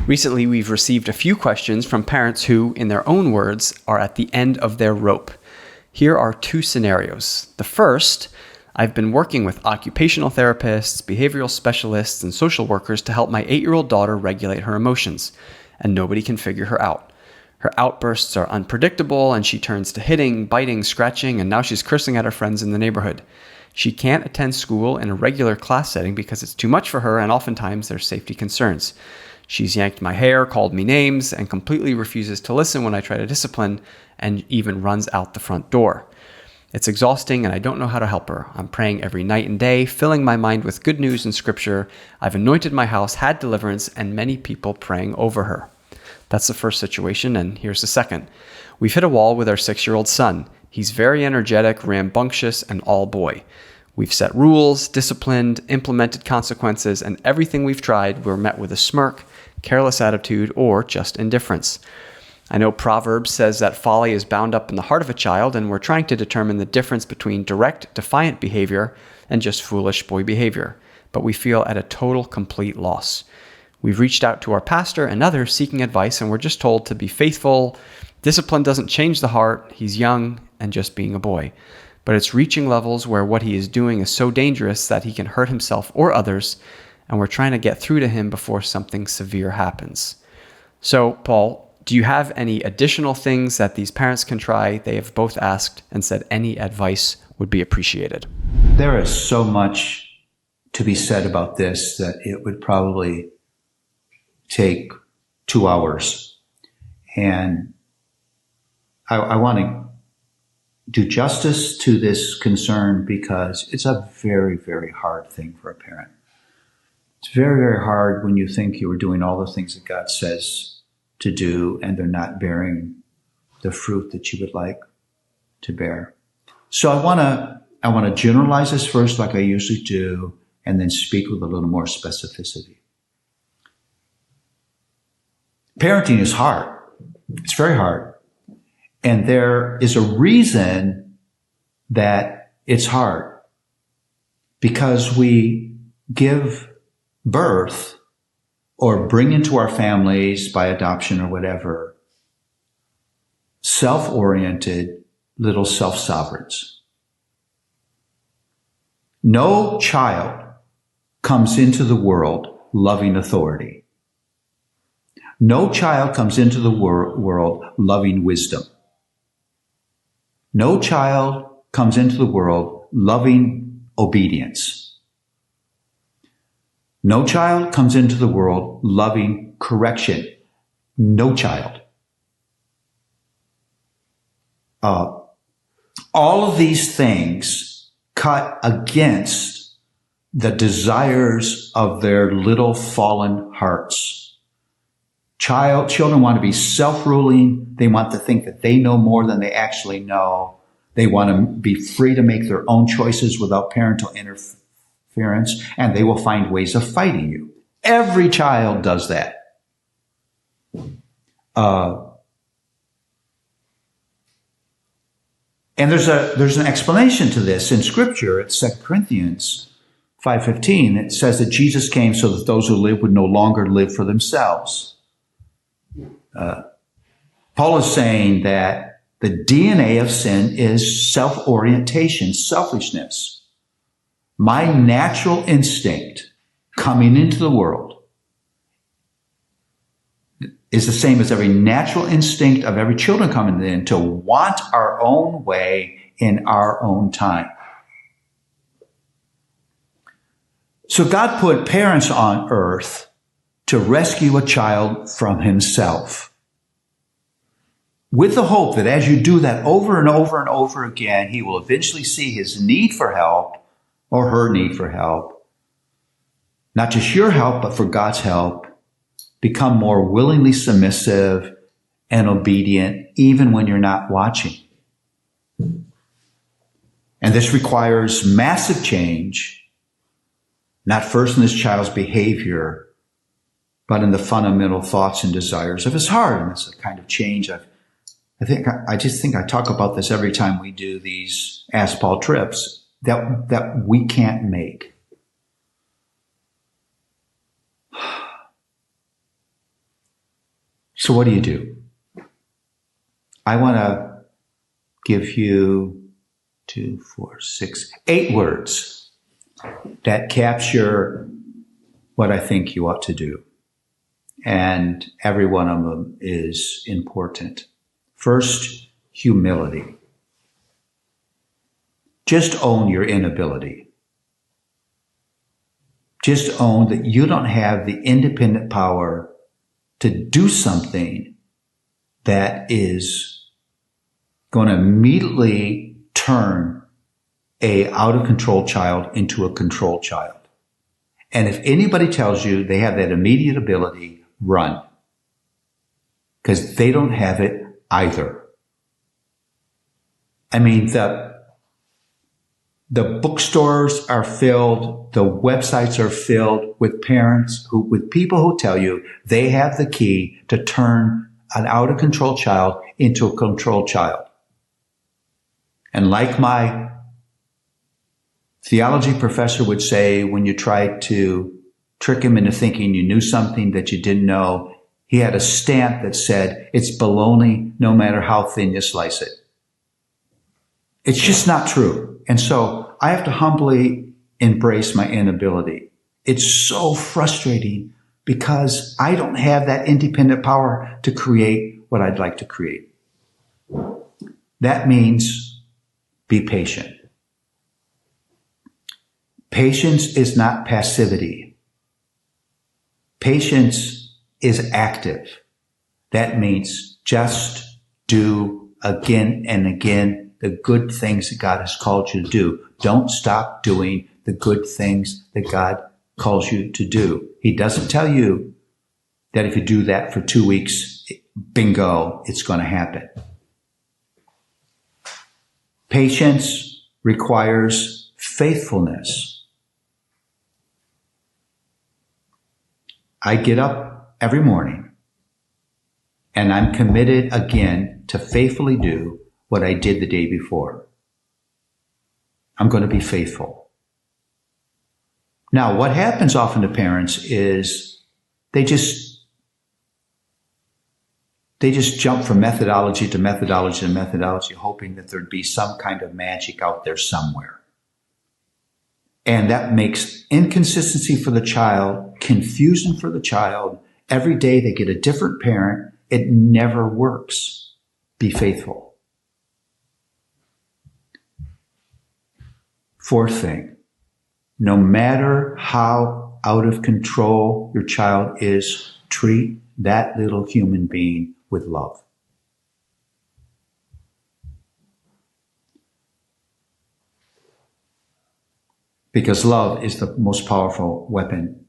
Recently, we've received a few questions from parents who, in their own words, are at the end of their rope. Here are two scenarios. The first, I've been working with occupational therapists, behavioral specialists, and social workers to help my 8-year-old daughter regulate her emotions, and nobody can figure her out. Her outbursts are unpredictable, and she turns to hitting, biting, scratching, and now she's cursing at her friends in the neighborhood. She can't attend school in a regular class setting because it's too much for her, and oftentimes there's safety concerns. She's yanked my hair, called me names, and completely refuses to listen when I try to discipline, and even runs out the front door. It's exhausting, and I don't know how to help her. I'm praying every night and day, filling my mind with good news and scripture. I've anointed my house, had deliverance, and many people praying over her. That's the first situation, and here's the second. We've hit a wall with our 6-year-old son. He's very energetic, rambunctious, and all boy. We've set rules, disciplined, implemented consequences, and everything we've tried, we're met with a smirk, careless attitude, or just indifference. I know Proverbs says that folly is bound up in the heart of a child, and we're trying to determine the difference between direct, defiant behavior and just foolish boy behavior. But we feel at a total, complete loss. We've reached out to our pastor and others seeking advice, and we're just told to be faithful. Discipline doesn't change the heart. He's young and just being a boy. But it's reaching levels where what he is doing is so dangerous that he can hurt himself or others, and we're trying to get through to him before something severe happens. So, Paul, do you have any additional things that these parents can try? They have both asked and said any advice would be appreciated. There is so much to be said about this that it would probably take 2 hours. And I want to do justice to this concern because it's a very, very hard thing for a parent. It's very, very hard when you think you are doing all the things that God says to do and they're not bearing the fruit that you would like to bear. So I want to generalize this first like I usually do and then speak with a little more specificity. Parenting is hard. It's very hard. And there is a reason that it's hard. Because we give birth or bring into our families by adoption or whatever, self-oriented little self-sovereigns. No child comes into the world loving authority. No child comes into the world loving wisdom. No child comes into the world loving obedience. No child comes into the world loving correction. No child. All of these things cut against the desires of their little fallen hearts. Children want to be self-ruling. They want to think that they know more than they actually know. They want to be free to make their own choices without parental interference, and they will find ways of fighting you. Every child does that. And there's an explanation to this in Scripture. It's 2 Corinthians 5:15. It says that Jesus came so that those who live would no longer live for themselves. Paul is saying that the DNA of sin is self-orientation, selfishness. My natural instinct coming into the world is the same as every natural instinct of every children coming in to want our own way in our own time. So God put parents on earth to rescue a child from himself, with the hope that as you do that over and over and over again, he will eventually see his need for help or her need for help, not just your help, but for God's help, become more willingly submissive and obedient, even when you're not watching. And this requires massive change, not first in this child's behavior, but in the fundamental thoughts and desires of his heart. And it's a kind of change I just think I talk about this every time we do these Ask Paul trips that we can't make. So what do? I want to give you 2, 4, 6, 8 words that capture what I think you ought to do. And every one of them is important. First, humility. Just own your inability. Just own that you don't have the independent power to do something that is going to immediately turn a out of control child into a controlled child. And if anybody tells you they have that immediate ability, run. Because they don't have it either. I mean, the bookstores are filled, the websites are filled with with people who tell you they have the key to turn an out of control child into a controlled child. And like my theology professor would say, when you tried to trick him into thinking you knew something that you didn't know, he had a stamp that said, it's baloney no matter how thin you slice it. It's just not true. And so I have to humbly embrace my inability. It's so frustrating because I don't have that independent power to create what I'd like to create. That means be patient. Patience is not passivity. Patience is active. That means just do again and again the good things that God has called you to do. Don't stop doing the good things that God calls you to do. He doesn't tell you that if you do that for 2 weeks, bingo, it's going to happen. Patience requires faithfulness. I get up every morning and I'm committed again to faithfully do what I did the day before. I'm going to be faithful. Now, what happens often to parents is they just jump from methodology to methodology to methodology, hoping that there'd be some kind of magic out there somewhere. And that makes inconsistency for the child, confusion for the child. Every day they get a different parent. It never works. Be faithful. Fourth thing, no matter how out of control your child is, treat that little human being with love. Because love is the most powerful weapon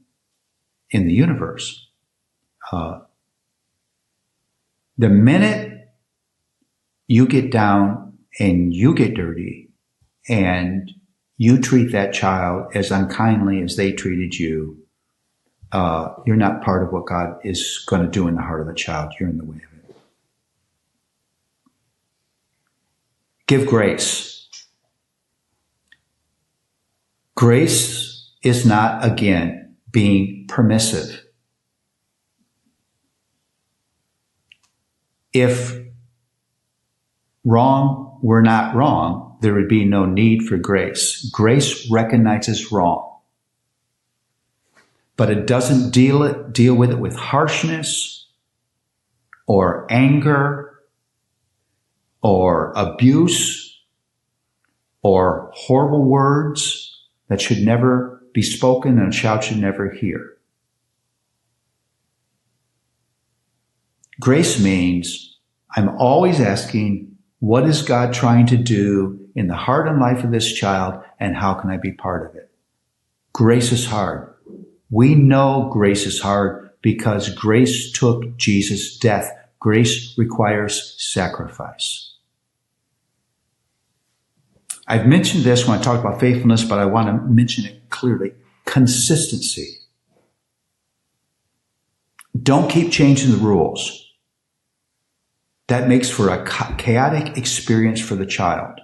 in the universe. The minute you get down and you get dirty and you treat that child as unkindly as they treated you, you're not part of what God is going to do in the heart of the child. You're in the way of it. Give grace. Grace is not, again, being permissive. If wrong were not wrong, there would be no need for grace. Grace recognizes wrong, but it doesn't deal with it with harshness or anger or abuse or horrible words that should never be spoken and a child should never hear. Grace means I'm always asking, what is God trying to do in the heart and life of this child, and how can I be part of it? Grace is hard. We know grace is hard because grace took Jesus' death. Grace requires sacrifice. I've mentioned this when I talked about faithfulness, but I want to mention it clearly. Consistency. Don't keep changing the rules. That makes for a chaotic experience for the child.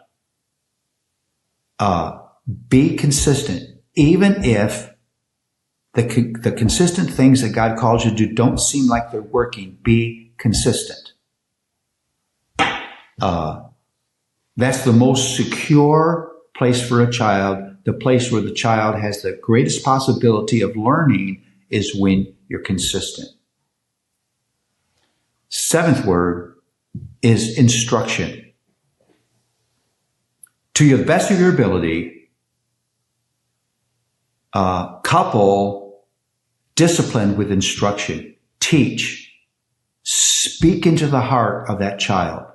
Be consistent. Even if the consistent things that God calls you to do don't seem like they're working, be consistent. That's the most secure place for a child. The place where the child has the greatest possibility of learning is when you're consistent. Seventh word is instruction. To the best of your ability, couple discipline with instruction. Teach. Speak into the heart of that child.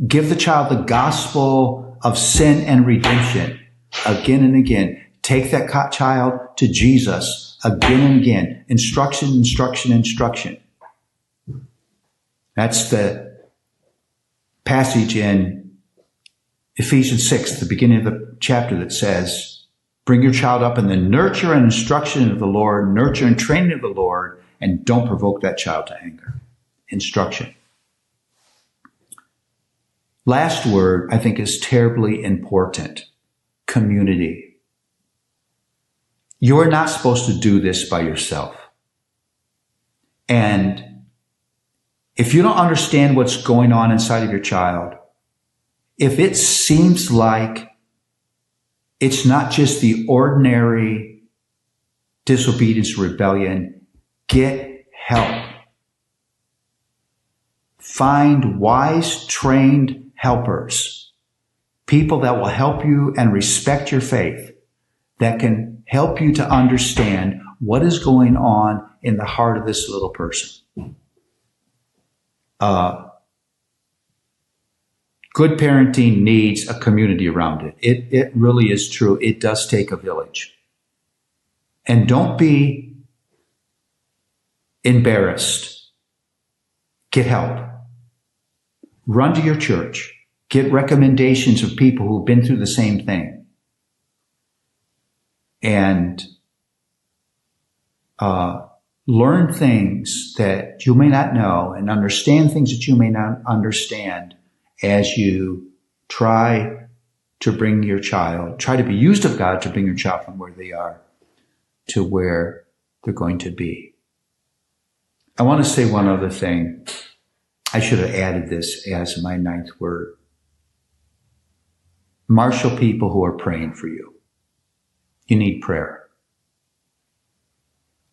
Give the child the gospel of sin and redemption again and again. Take that child to Jesus again and again. Instruction, instruction, instruction. That's the passage in Ephesians 6, the beginning of the chapter, that says, bring your child up in the nurture and instruction of the Lord, nurture and training of the Lord, and don't provoke that child to anger. Instruction. Last word, I think, is terribly important. Community. You're not supposed to do this by yourself. And if you don't understand what's going on inside of your child, if it seems like it's not just the ordinary disobedience, rebellion, get help. Find wise, trained helpers, people that will help you and respect your faith, that can help you to understand what is going on in the heart of this little person. Good parenting needs a community around it. It really is true. It does take a village. And don't be embarrassed. Get help. Run to your church. Get recommendations of people who've been through the same thing. And learn things that you may not know and understand things that you may not understand as you try to bring your child, try to be used of God to bring your child from where they are to where they're going to be. I want to say one other thing. I should have added this as my ninth word. Marshal people who are praying for you. You need prayer.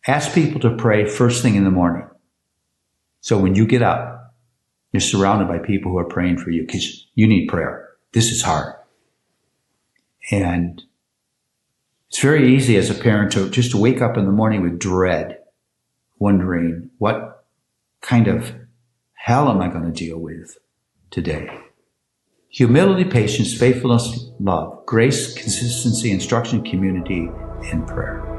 Ask people to pray first thing in the morning. So when you get up, you're surrounded by people who are praying for you because you need prayer. This is hard. And it's very easy as a parent to just to wake up in the morning with dread, wondering what kind of hell am I going to deal with today? Humility, patience, faithfulness, love, grace, consistency, instruction, community, and prayer.